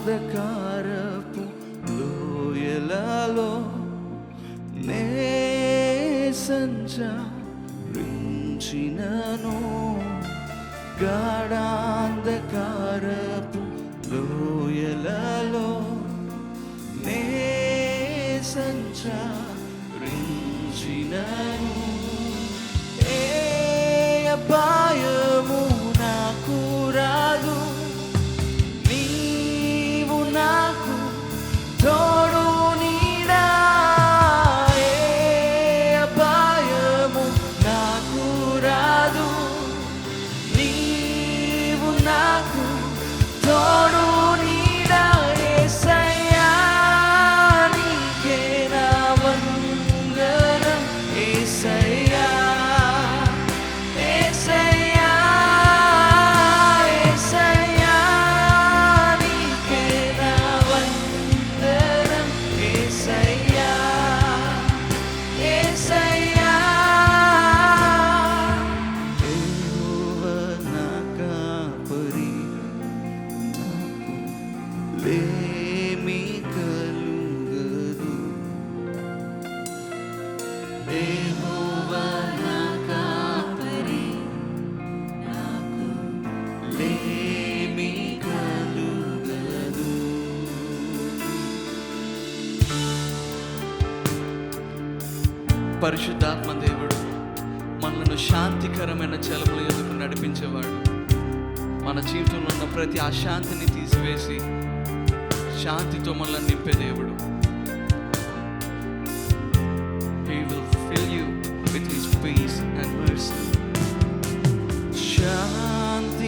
గాఢాంధకారపు లోయలలో నే సంచరించినను, గాఢాంధకారపు లోయలలో నే సంచరించినను, ఏ అపాయము నాకు రాదు, నీవు నాకు తోడు నీడా. ఏ అపాయము నాకు రాదు, నీవు నాకు తోడు నీడా. యేసయ్యా నీకే నా వందనం, యేసయ్యా యేసయ్యా యేసయ్యా నీకే నా వందనం, యేసయ్యా యేసయ్యా. యెహోవా నా కాపరి, నాకు లేమి కలుగదు. యెహోవా నా కాపరి, నాకు లేమి కలుగదు. పరిశుద్ధాత్మ దేవుడు మనలను శాంతికరమైన జలముల యొద్దకు నడిపించేవాడు. మన జీవితంలో ఉన్న ప్రతి అశాంతిని తీసివేసి శాంతితో మనల్ని నింపే దేవుడు. He will fill you with His peace and mercy.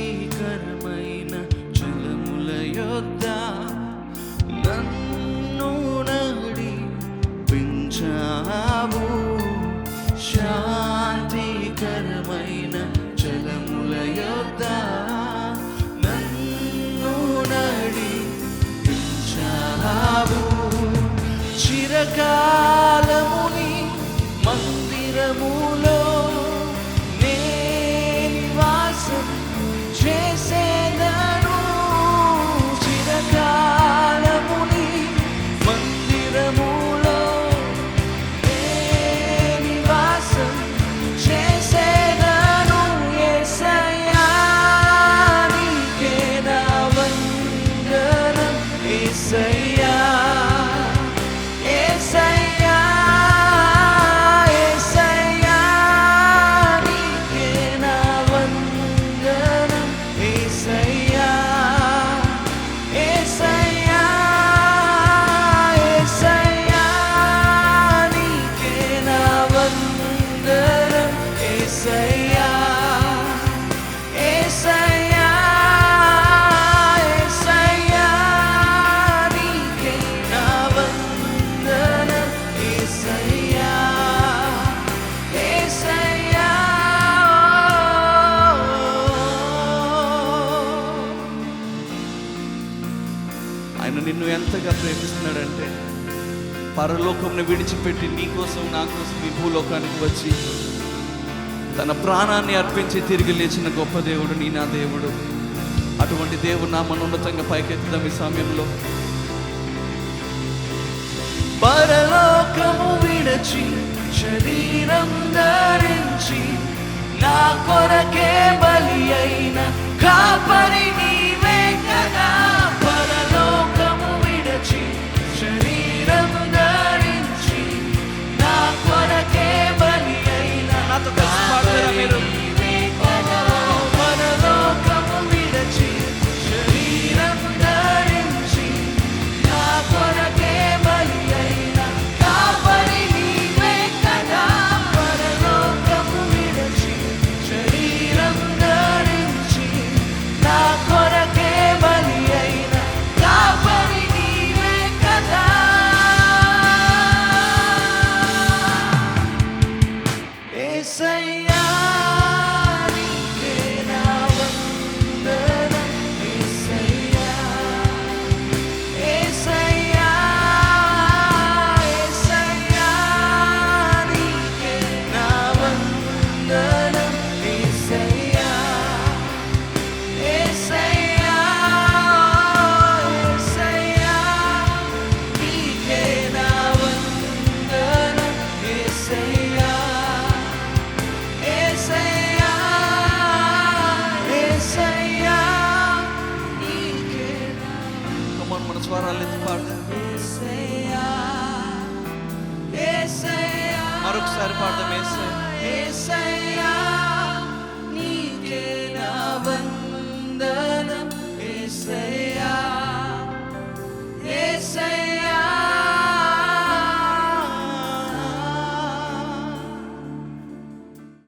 శాంతికరమైన జలముల యొద్ద నన్ను నడిపించావు, శాంతికరమైన జలముల యొద్ద నన్ను నడిపించావు. చిరకాలముని మందిరములో నే నివాసం చేసేదను, చిరకాలముని మందిరములో నే నివాసం చేసేదను. యేసయ్యా నీకే నా వందనం, యేసయ్యా యేసయ్యా యేసయ్యా నీకే నా వందనం, యేసయ్యా యేసయ్యా యేసయ్యా నీకే నా వందనం, యేసయ్యా యేసయ్యా యేసయ్యా నీకే నా వందనం, యేసయ్యా యేసయ్యా. ఆయన నిన్ను ఎంతగా ప్రేమిస్తున్నాడంటే పరలోకంను విడిచిపెట్టి నీ కోసం నా కోసం ఈ భూలోకానికి వచ్చి తన ప్రాణాన్ని అర్పించి తిరిగి లేచిన గొప్ప దేవుడు నీ నా దేవుడు. అటువంటి దేవుడు నా మనోన్నతంగా పైకెత్తుదాం ఈ సమయంలో. పరలోకము విడచి శరీరం ధరించి నా కొరకే బలి అయిన కాపరి నీవే కదా. పరలోకము విడచి శరీరం ధరించి నా కొరకే బలి అయిన, నాతో కలిసి పాడతారా మీరు? పరలోకము విడచి శరీరం ధరించి నా కొరకే బలి అయిన కాపరి నీవే కదా. పరలోకము విడచి శరీరం ధరించి నా ఒకసారి పాడదాం